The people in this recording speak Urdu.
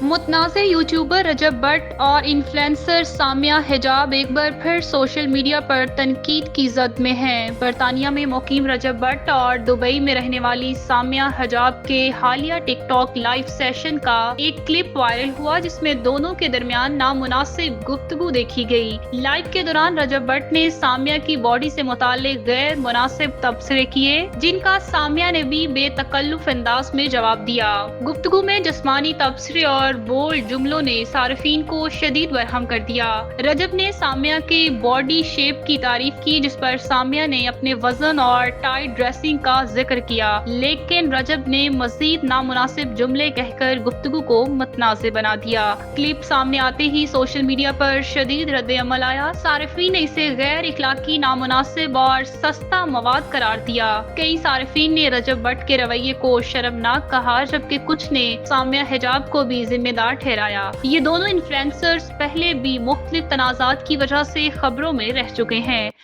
متنازع یوٹیوبر رجب بٹ اور انفلوئنسر سامیہ حجاب ایک بار پھر سوشل میڈیا پر تنقید کی زد میں ہیں۔ برطانیہ میں مقیم رجب بٹ اور دبئی میں رہنے والی سامیہ حجاب کے حالیہ ٹک ٹاک لائیو سیشن کا ایک کلپ وائرل ہوا جس میں دونوں کے درمیان نامناسب گفتگو دیکھی گئی۔ لائیو کے دوران رجب بٹ نے سامیہ کی باڈی سے متعلق غیر مناسب تبصرے کیے جن کا سامیہ نے بھی بے تکلف انداز میں جواب دیا۔ گفتگو میں جسمانی تبصرے اور بولڈ جملوں نے صارفین کو شدید برہم کر دیا۔ رجب نے سامیہ کے باڈی شیپ کی تعریف کی جس پر سامیہ نے اپنے وزن اور ٹائٹ ڈریسنگ کا ذکر کیا، لیکن رجب نے مزید نامناسب جملے کہہ کر گفتگو کو متنازع بنا دیا۔ کلپ سامنے آتے ہی سوشل میڈیا پر شدید رد عمل آیا۔ صارفین نے اسے غیر اخلاقی، نامناسب اور سستا مواد قرار دیا۔ کئی صارفین نے رجب بٹ کے رویے کو شرمناک کہا جبکہ کچھ نے سامیہ حجاب کو بھی ذمہ دار ٹھہرایا۔ یہ دونوں انفلوئنسرز پہلے بھی مختلف تنازعات کی وجہ سے خبروں میں رہ چکے ہیں۔